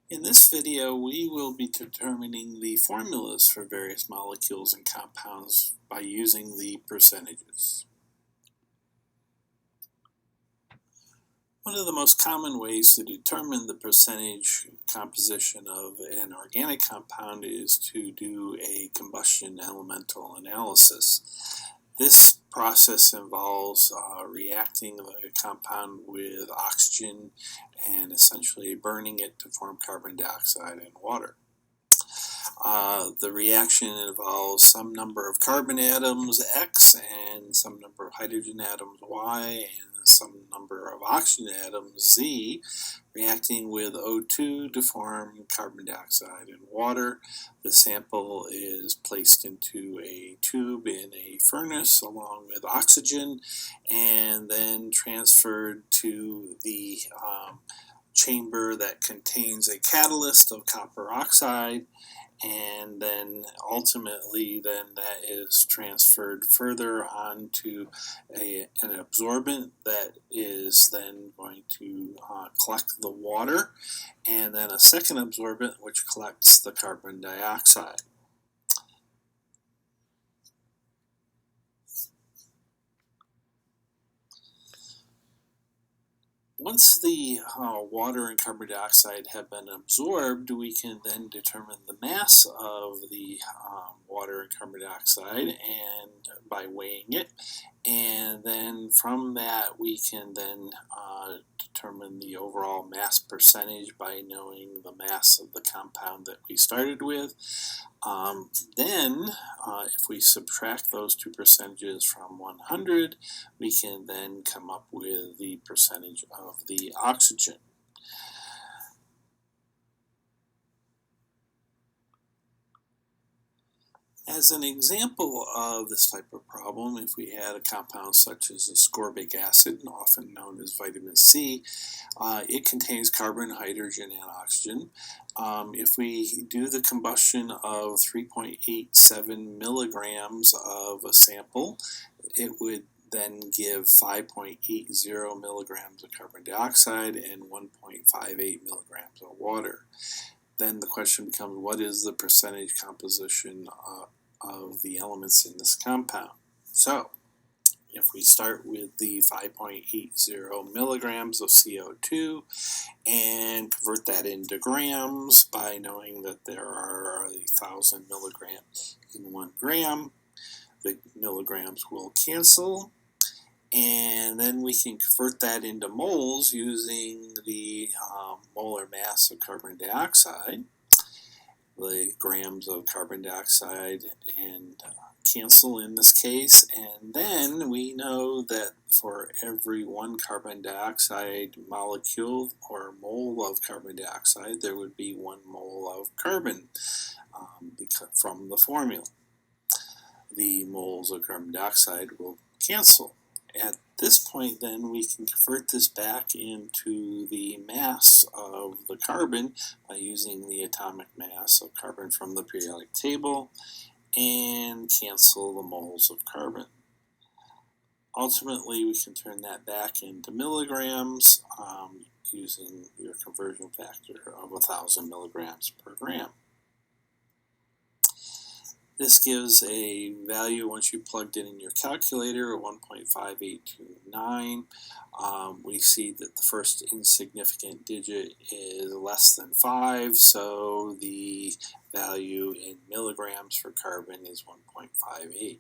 In this video, we will be determining the formulas for various molecules and compounds by using the percentages. One of the most common ways to determine the percentage composition of an organic compound is to do a combustion elemental analysis. This process involves reacting the compound with oxygen and essentially burning it to form carbon dioxide and water. The reaction involves some number of carbon atoms, X, and some number of hydrogen atoms, Y, and some number of oxygen atoms, Z, reacting with O2 to form carbon dioxide and water. The sample is placed into a tube in a furnace along with oxygen and then transferred to the chamber that contains a catalyst of copper oxide, and then ultimately that is transferred further onto an absorbent that is then going to collect the water, and then a second absorbent which collects the carbon dioxide. Once the water and carbon dioxide have been absorbed, we can then determine the mass of the water and carbon dioxide and by weighing it. And then from that, we can then determine the overall mass percentage by knowing the mass of the compound that we started with. Then, if we subtract those two percentages from 100, we can then come up with the percentage of the oxygen. As an example of this type of problem, if we had a compound such as ascorbic acid, often known as vitamin C, it contains carbon, hydrogen, and oxygen. If we do the combustion of 3.87 milligrams of a sample, it would then give 5.80 milligrams of carbon dioxide and 1.58 milligrams of water. Then the question becomes, what is the percentage composition of the elements in this compound? So, if we start with the 5.80 milligrams of CO2 and convert that into grams by knowing that there are 1,000 milligrams in 1 gram, the milligrams will cancel. And then we can convert that into moles using the molar mass of carbon dioxide. The grams of carbon dioxide and cancel in this case. And then we know that for every 1 carbon dioxide molecule or mole of carbon dioxide, there would be 1 mole of carbon from the formula. The moles of carbon dioxide will cancel. At this point, then, we can convert this back into the mass of the carbon by using the atomic mass of carbon from the periodic table and cancel the moles of carbon. Ultimately, we can turn that back into milligrams using your conversion factor of 1,000 milligrams per gram. This gives a value, once you plugged it in your calculator, of 1.5829. We see that the first insignificant digit is less than 5, so the value in milligrams for carbon is 1.58.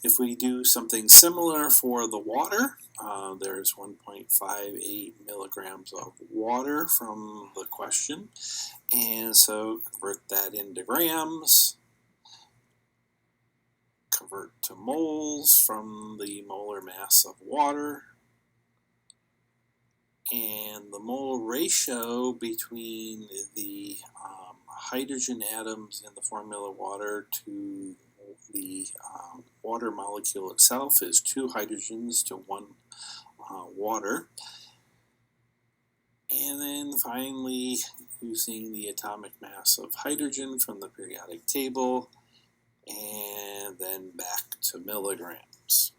If we do something similar for the water, there's 1.58 milligrams of water from the question, and so convert that into grams. Convert to moles from the molar mass of water, and the mole ratio between the hydrogen atoms in the formula water to the water molecule itself is 2 hydrogens to 1 water. And then finally, using the atomic mass of hydrogen from the periodic table, and then back to milligrams.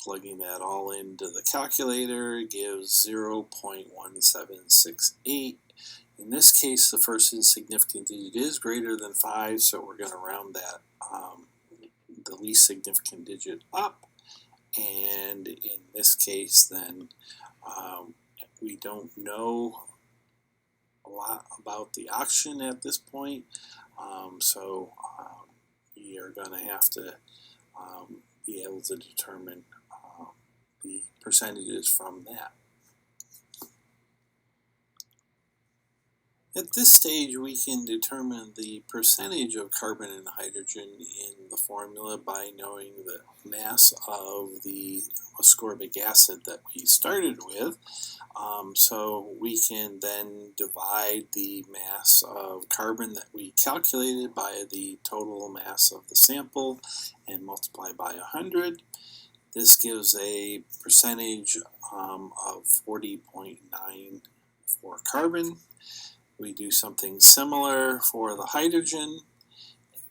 plugging that all into the calculator gives 0.1768. In this case, the first insignificant digit is greater than 5, so we're going to round that the least significant digit up. And in this case, then we don't know a lot about the oxygen at this point, so we are going to have to be able to determine the percentages from that. At this stage, we can determine the percentage of carbon and hydrogen in the formula by knowing the mass of the ascorbic acid that we started with. So we can then divide the mass of carbon that we calculated by the total mass of the sample and multiply by 100. This gives a percentage of 40.9 for carbon. We do something similar for the hydrogen,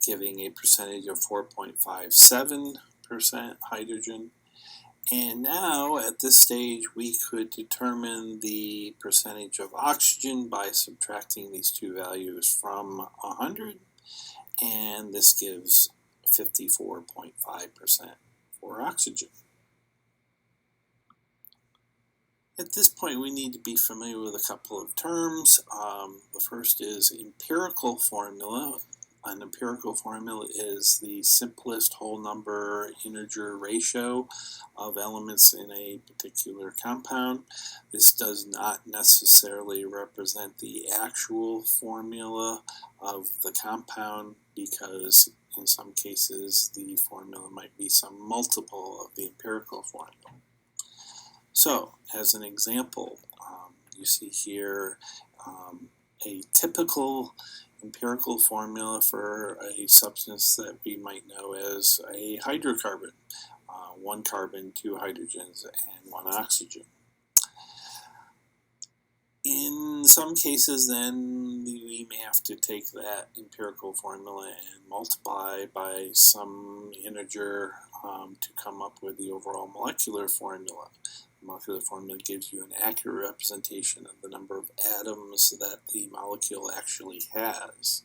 giving a percentage of 4.57% hydrogen. And now, at this stage, we could determine the percentage of oxygen by subtracting these two values from 100, and this gives 54.5% for oxygen. At this point, we need to be familiar with a couple of terms. The first is empirical formula. An empirical formula is the simplest whole number integer ratio of elements in a particular compound. This does not necessarily represent the actual formula of the compound, because in some cases the formula might be some multiple of the empirical formula. So, as an example, you see here a typical empirical formula for a substance that we might know as a hydrocarbon. 1 carbon, 2 hydrogens, and 1 oxygen. In some cases, then, we may have to take that empirical formula and multiply by some integer to come up with the overall molecular formula. The molecular formula gives you an accurate representation of the number of atoms that the molecule actually has.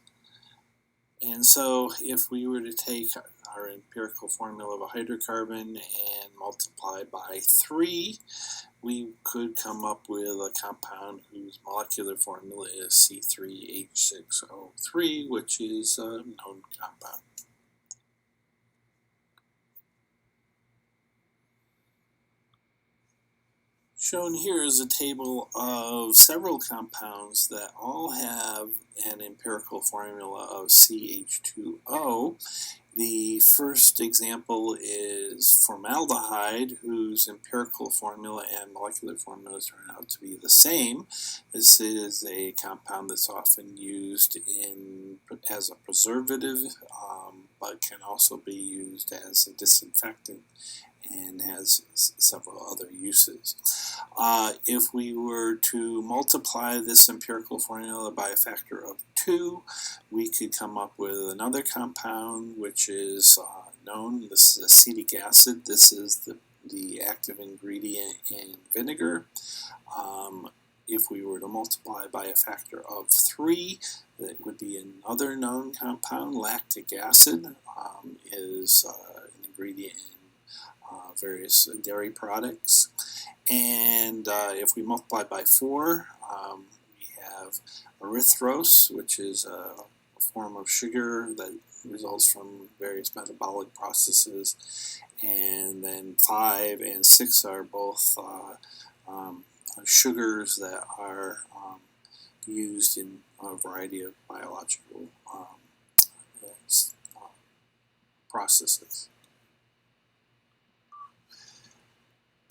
And so if we were to take our empirical formula of a hydrocarbon and multiply by 3, we could come up with a compound whose molecular formula is C3H6O3, which is a known compound. Shown here is a table of several compounds that all have an empirical formula of CH2O. The first example is formaldehyde, whose empirical formula and molecular formula turn out to be the same. This is a compound that's often used as a preservative, but can also be used as a disinfectant and has several other uses. If we were to multiply this empirical formula by a factor of 2, we could come up with another compound which is known. This is acetic acid. This is the active ingredient in vinegar. If we were to multiply by a factor of 3, that would be another known compound. Lactic acid is an ingredient in various dairy products. And if we multiply by 4, we have erythrose, which is a form of sugar that results from various metabolic processes. And then 5 and 6 are both sugars that are used in a variety of biological processes.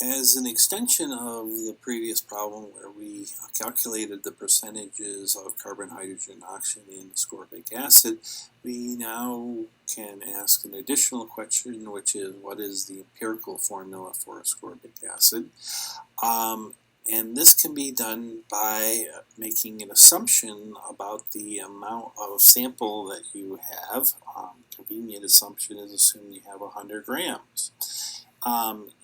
As an extension of the previous problem where we calculated the percentages of carbon, hydrogen, oxygen, and ascorbic acid, we now can ask an additional question, which is what is the empirical formula for ascorbic acid? And this can be done by making an assumption about the amount of sample that you have. Convenient assumption is assume you have 100 grams.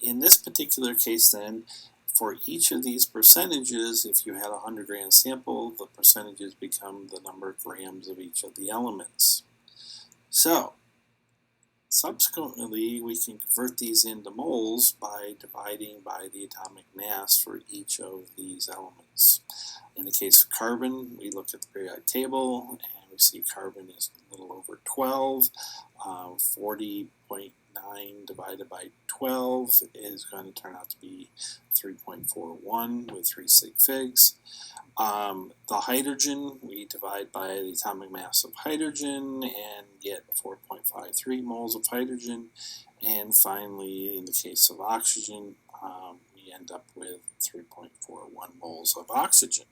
In this particular case then, for each of these percentages, if you had a 100-gram sample, the percentages become the number of grams of each of the elements. So, subsequently, we can convert these into moles by dividing by the atomic mass for each of these elements. In the case of carbon, we look at the periodic table, and we see carbon is a little over 12. 40.9 divided by 12 is going to turn out to be 3.41 with 3 sig figs. The hydrogen, we divide by the atomic mass of hydrogen and get 4.53 moles of hydrogen. And finally, in the case of oxygen, we end up with 3.41 moles of oxygen.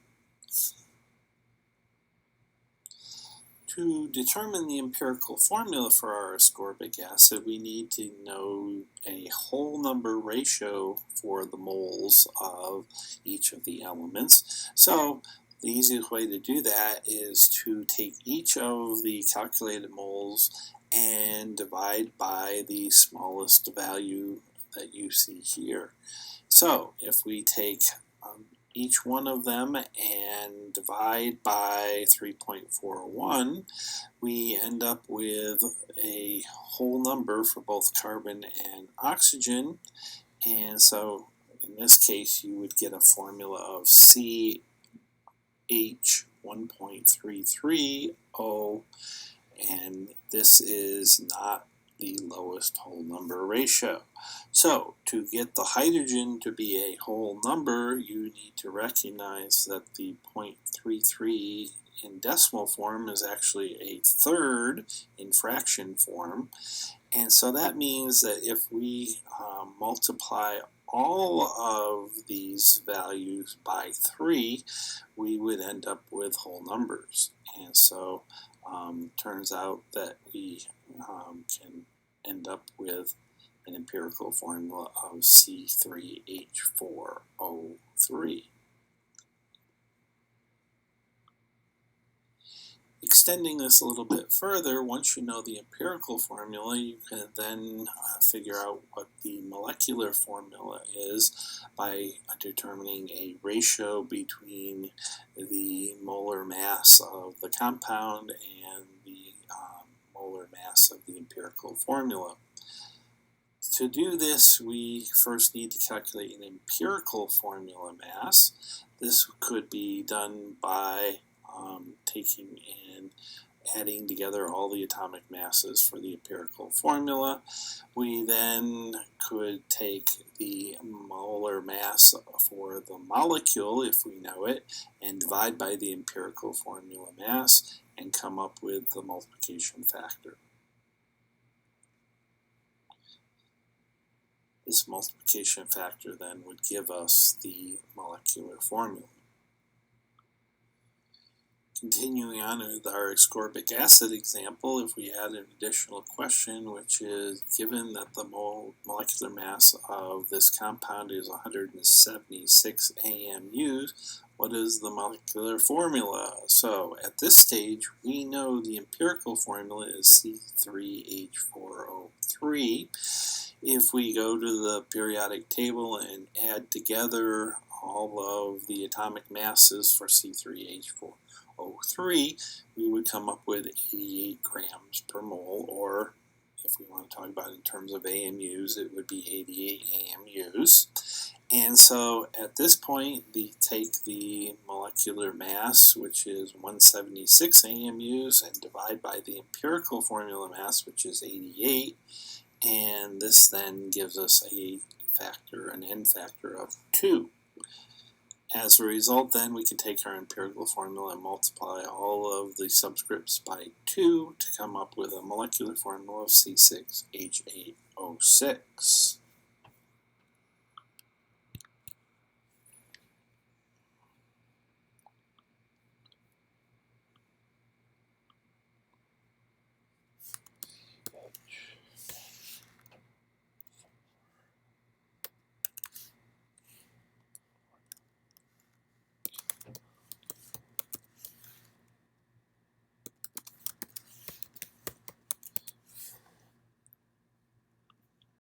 To determine the empirical formula for our ascorbic acid, we need to know a whole number ratio for the moles of each of the elements. So the easiest way to do that is to take each of the calculated moles and divide by the smallest value that you see here. So if we take each one of them and divide by 3.41, we end up with a whole number for both carbon and oxygen. And so in this case, you would get a formula of CH1.330, and this is not the lowest whole number ratio. So to get the hydrogen to be a whole number, you need to recognize that the 0.33 in decimal form is actually a third in fraction form. And so that means that if we multiply all of these values by 3, we would end up with whole numbers. And so turns out that we can end up with an empirical formula of C3H4O3. Extending this a little bit further, once you know the empirical formula, you can then figure out what the molecular formula is by determining a ratio between the molar mass of the compound and the molar mass of the empirical formula. To do this, we first need to calculate an empirical formula mass. This could be done by taking and adding together all the atomic masses for the empirical formula. We then could take the molar mass for the molecule, if we know it, and divide by the empirical formula mass and come up with the multiplication factor. This multiplication factor then would give us the molecular formula. Continuing on with our ascorbic acid example, if we add an additional question, which is given that the molecular mass of this compound is 176 AMUs, what is the molecular formula? So at this stage, we know the empirical formula is C3H4O3. If we go to the periodic table and add together all of the atomic masses for C3H4O3, we would come up with 88 grams per mole, or if we want to talk about it in terms of AMUs, it would be 88 AMUs. And so at this point, we take the molecular mass, which is 176 AMUs, and divide by the empirical formula mass, which is 88. And this then gives us a factor, an n factor of 2. As a result, then, we can take our empirical formula and multiply all of the subscripts by 2 to come up with a molecular formula of C6H8O6.